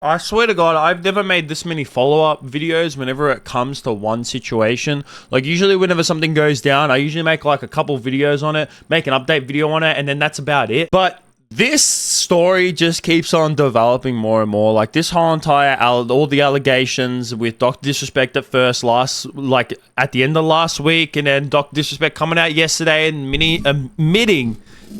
I swear to God, I've never made this many follow-up videos whenever it comes to one situation. Like, usually whenever something goes down, I usually make like a couple videos on it, make an update video on it, and then that's about it. But this story just keeps on developing more and more. Like, this whole entire, all the allegations with Dr. Disrespect at first, at the end of last week, and then Dr. Disrespect coming out yesterday and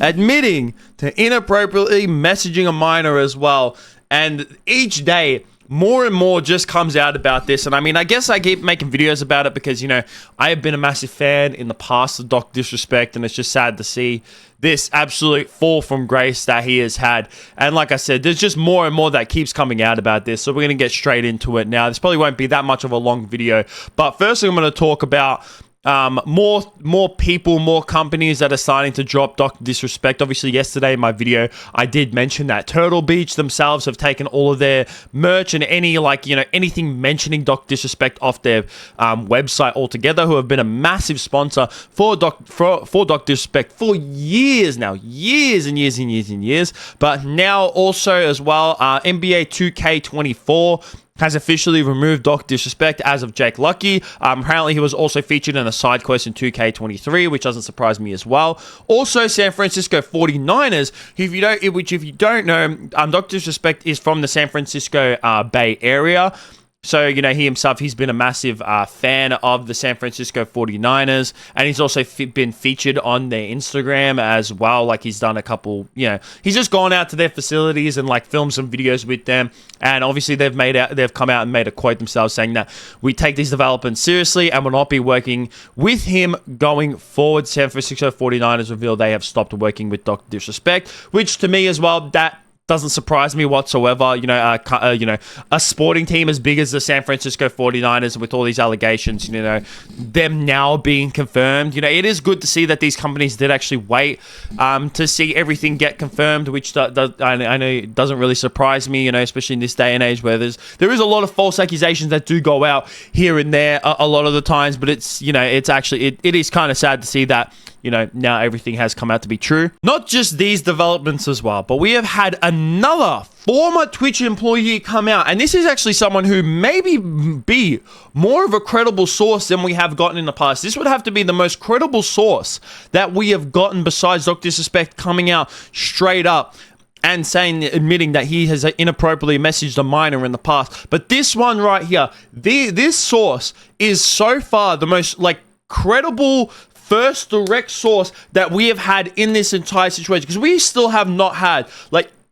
admitting to inappropriately messaging a minor as well. And each day, more and more just comes out about this. And I mean, I guess I keep making videos about it because, you know, I have been a massive fan in the past of Dr. Disrespect, and it's just sad to see this absolute fall from grace that he has had. And like I said, there's just more and more that keeps coming out about this. So we're going to get straight into it now. This probably won't be that much of a long video. But firstly, I'm going to talk about more people, more companies that are starting to drop Dr. Disrespect. Obviously, yesterday in my video, I did mention that Turtle Beach themselves have taken all of their merch and any, anything mentioning Dr. Disrespect off their website altogether, who have been a massive sponsor for Dr. Disrespect for years now, years and years and years and years. But now also as well, NBA 2K24 has officially removed Dr. Disrespect as of Jake Lucky. Apparently, he was also featured in a side quest in 2K23, which doesn't surprise me as well. Also, San Francisco 49ers, if you don't know, Dr. Disrespect is from the San Francisco Bay Area. So, you know, he's been a massive fan of the San Francisco 49ers, and he's also been featured on their Instagram as well. Like, he's done a couple, he's just gone out to their facilities and like filmed some videos with them. And obviously they've come out and made a quote themselves saying that we take these developments seriously and will not be working with him going forward. San Francisco 49ers reveal they have stopped working with Dr. Disrespect, which to me as well, that doesn't surprise me whatsoever. A sporting team as big as the San Francisco 49ers with all these allegations, them now being confirmed. It is good to see that these companies did actually wait to see everything get confirmed, which I know it doesn't really surprise me, especially in this day and age where there is a lot of false accusations that do go out here and there a lot of the times, but it is kind of sad to see that now everything has come out to be true. Not just these developments as well, but we have had another former Twitch employee come out, and this is actually someone who maybe be more of a credible source than we have gotten in the past. This would have to be the most credible source that we have gotten besides Dr. Disrespect coming out straight up and admitting that he has inappropriately messaged a minor in the past. But this one right here, this source is so far the most credible first direct source that we have had in this entire situation, because we still have not had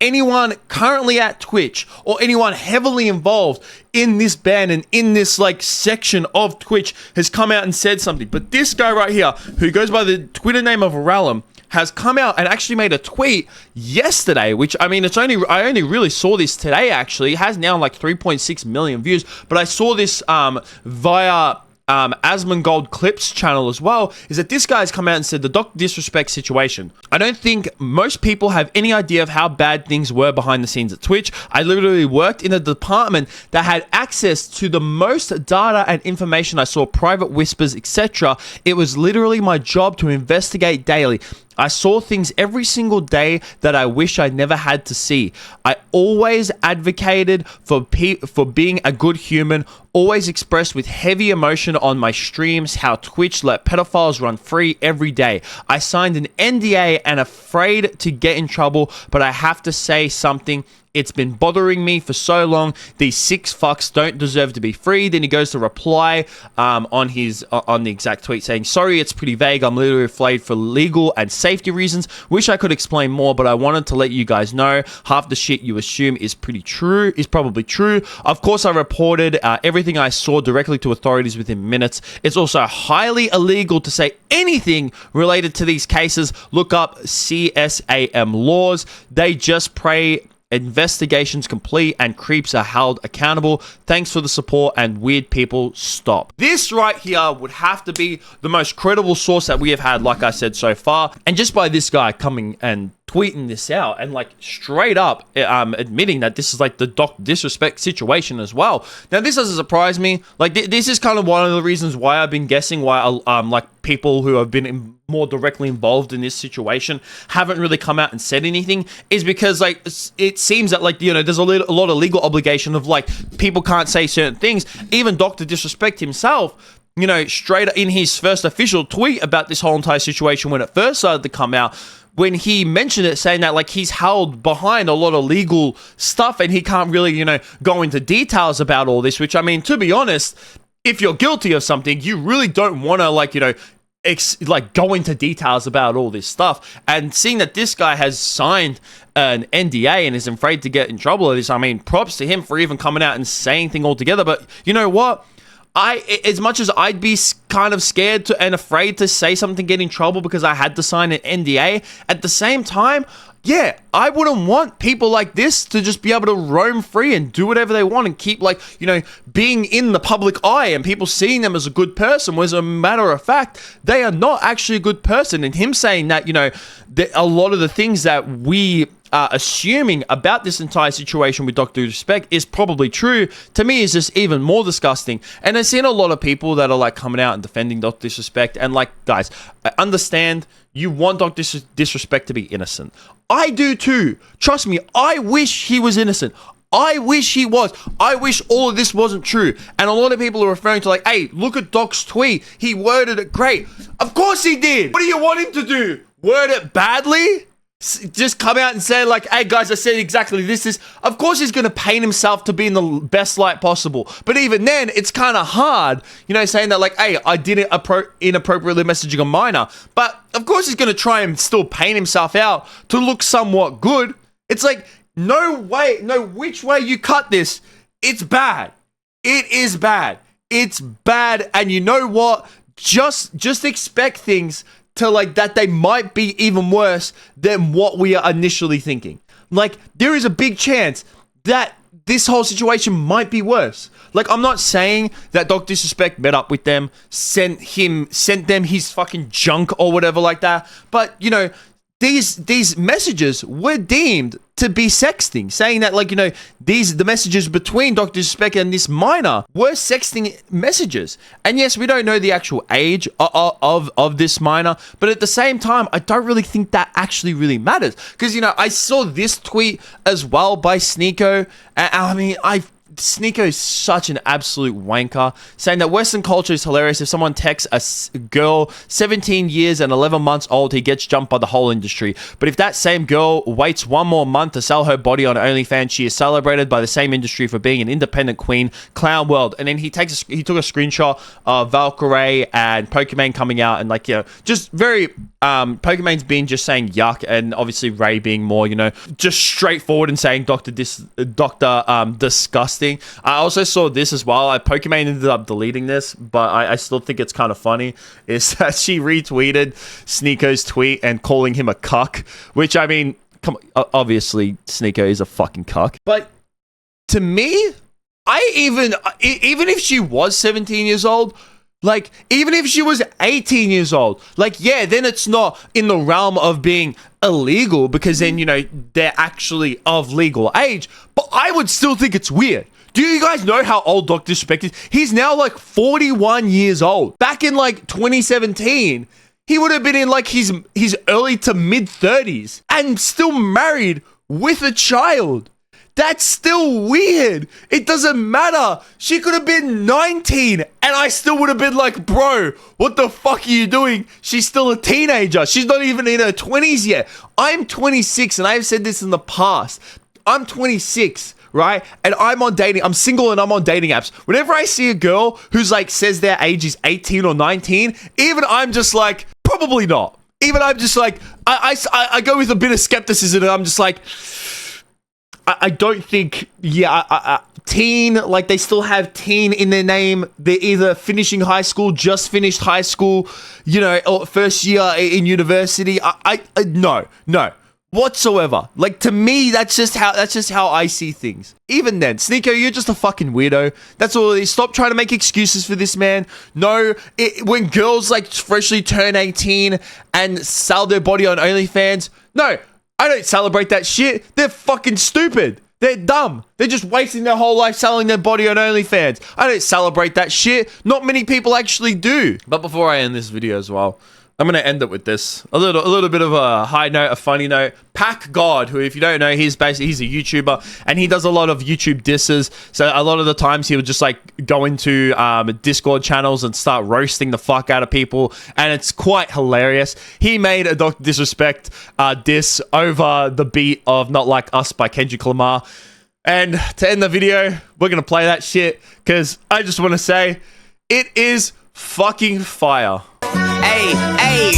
anyone currently at Twitch or anyone heavily involved in this ban and in this section of Twitch has come out and said something. But this guy right here, who goes by the Twitter name of Ralum, has come out and actually made a tweet yesterday, which, I mean, I only really saw this today, actually. It has now 3.6 million views, but I saw this via Asmongold Clips channel as well, is that this guy's come out and said the Dr. Disrespect situation. I don't think most people have any idea of how bad things were behind the scenes at Twitch. I literally worked in a department that had access to the most data and information. I saw private whispers, etc. It was literally my job to investigate daily. I saw things every single day that I wish I never had to see. I always advocated for being a good human, always expressed with heavy emotion on my streams how Twitch let pedophiles run free every day. I signed an NDA and afraid to get in trouble, but I have to say something. It's been bothering me for so long. These sick fucks don't deserve to be free. Then he goes to reply on the exact tweet saying, sorry, it's pretty vague. I'm literally afraid for legal and safety reasons. Wish I could explain more, but I wanted to let you guys know half the shit you assume is probably true. Of course, I reported everything I saw directly to authorities within minutes. It's also highly illegal to say anything related to these cases. Look up CSAM laws. They just pray investigations complete and creeps are held accountable. Thanks for the support and weird people stop. This right here would have to be the most credible source that we have had, like I said, so far. And just by this guy coming and tweeting this out and like straight up admitting that this is like the Doc Disrespect situation as well. Now this doesn't surprise me. Like this is kind of one of the reasons why I've been guessing why like people who have been more directly involved in this situation haven't really come out and said anything, is because like it seems that like, you know, there's a lot of legal obligation of like people can't say certain things. Even Dr. Disrespect himself, you know, straight in his first official tweet about this whole entire situation when it first started to come out, when he mentioned it, saying that like he's held behind a lot of legal stuff and he can't really, you know, go into details about all this, which I mean, to be honest, if you're guilty of something, you really don't want to like, you know, like go into details about all this stuff. And seeing that this guy has signed an NDA and is afraid to get in trouble with this, I mean, props to him for even coming out and saying thing altogether. But you know what? As much as I'd be kind of scared to and afraid to say something, get in trouble because I had to sign an NDA, at the same time, yeah, I wouldn't want people like this to just be able to roam free and do whatever they want and keep like, you know, being in the public eye and people seeing them as a good person, whereas a matter of fact, they are not actually a good person. And him saying that, you know, that a lot of the things that we are assuming about this entire situation with Dr. Disrespect is probably true, to me is just even more disgusting. And I've seen a lot of people that are like coming out and defending Dr. Disrespect, and like, guys, I understand you want Dr. Disrespect to be innocent. I do too. Trust me, I wish he was innocent. I wish he was. I wish all of this wasn't true. And a lot of people are referring to like, hey, look at Doc's tweet. He worded it great. Of course he did. What do you want him to do? Word it badly? Just come out and say like, hey guys, I said exactly this. Of course he's going to paint himself to be in the best light possible. But even then, it's kind of hard, you know, saying that like, hey, I didn't inappropriately messaging a minor. But of course he's going to try and still paint himself out to look somewhat good. It's like, no way, no which way you cut this, it's bad. It is bad. It's bad. And you know what? Just expect things to like that they might be even worse than what we are initially thinking. Like, there is a big chance that this whole situation might be worse. Like, I'm not saying that Dr. Disrespect met up with them, sent them his fucking junk or whatever like that, but you know, these messages were deemed to be sexting, saying that like, you know, the messages between Dr. Disrespect and this minor were sexting messages. And yes, we don't know the actual age of this minor, but at the same time, I don't really think that actually really matters, because you know, I saw this tweet as well by Sneako, and I mean, Sneako is such an absolute wanker, saying that Western culture is hilarious. If someone texts a girl 17 years and 11 months old, he gets jumped by the whole industry. But if that same girl waits one more month to sell her body on OnlyFans, she is celebrated by the same industry for being an independent queen. Clown world. And then he took a screenshot of Valkyrae and Pokimane coming out, and like, you know, just very Pokimane's been just saying yuck, and obviously Ray being more, you know, just straightforward and saying Dr. Disgusting. I also saw this as well. Pokimane ended up deleting this, but I still think it's kind of funny, is that she retweeted Sneako's tweet and calling him a cuck, which I mean, come on, obviously Sneako is a fucking cuck. But to me, even if she was 17 years old, like, even if she was 18 years old, like, yeah, then it's not in the realm of being illegal, because then, you know, they're actually of legal age. But I would still think it's weird. Do you guys know how old Dr. Disrespect is? He's now like 41 years old. Back in like 2017, he would have been in like his early to mid 30s and still married with a child. That's still weird. It doesn't matter. She could have been 19 and I still would have been like, bro, what the fuck are you doing? She's still a teenager. She's not even in her 20s yet. I'm 26, and I've said this in the past. I'm 26, right? And I'm single and I'm on dating apps. Whenever I see a girl who's like says their age is 18 or 19, even I'm just like, probably not. Even I'm just like, I go with a bit of skepticism, and I'm just like, I don't think, teen, like they still have teen in their name. They're either finishing high school, just finished high school, you know, or first year in university. No, whatsoever. Like, to me, that's just how I see things. Even then, Sneako, you're just a fucking weirdo. That's all it is. Stop trying to make excuses for this man. No, when girls like freshly turn 18 and sell their body on OnlyFans, no, I don't celebrate that shit. They're fucking stupid. They're dumb. They're just wasting their whole life selling their body on OnlyFans. I don't celebrate that shit. Not many people actually do. But before I end this video as well, I'm going to end it with this. A little bit of a high note, a funny note. Pack God, who, if you don't know, he's a YouTuber, and he does a lot of YouTube disses. So a lot of the times he would just like go into Discord channels and start roasting the fuck out of people, and it's quite hilarious. He made a Dr. Disrespect diss over the beat of Not Like Us by Kendrick Lamar. And to end the video, we're going to play that shit, because I just want to say, it is fucking fire. Hey,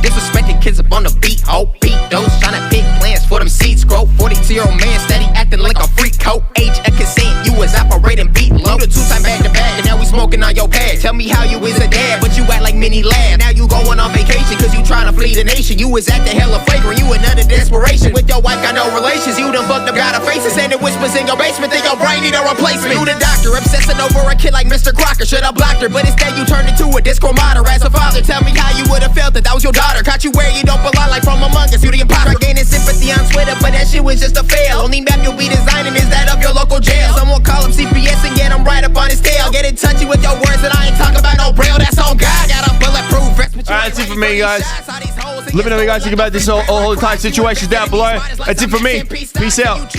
disrespecting kids up on the beat. Oh, beat those tryna pick plans for them seats. Grow 42-year-old man steady acting like a freak. Coat age a consent, you was operating beat low. You the two-time back to back, and now we smoking on your pad. Tell me how you is a dad, but you act like mini lad. Now you going on vacation cause you tryna flee the nation. You was acting hella flagrant, you another desperation. With your wife got no relations, you done fucked up, got a faces. And it whispers in your basement, then your brain need a replacement. You the doctor, obsessing over a kid like Mr. Crocker. Should've blocked her, but instead you turned into a Discord modder. As a father, tell me how you would've felt that was your daughter. Caught you where you don't belong, like from Among Us. You the imposter. Gaining sympathy on Twitter, but that shit was just a fail. Only map you'll be designing is that of your local jail. Someone call him CPS and get him right up on his tail. Get in touchy with your words, and I ain't talking about no braille. That's on God. Got a bulletproof vest. Alright, that's it for me, guys. Let me know what you guys think about this whole entire situation down below. That's it for me. Peace out.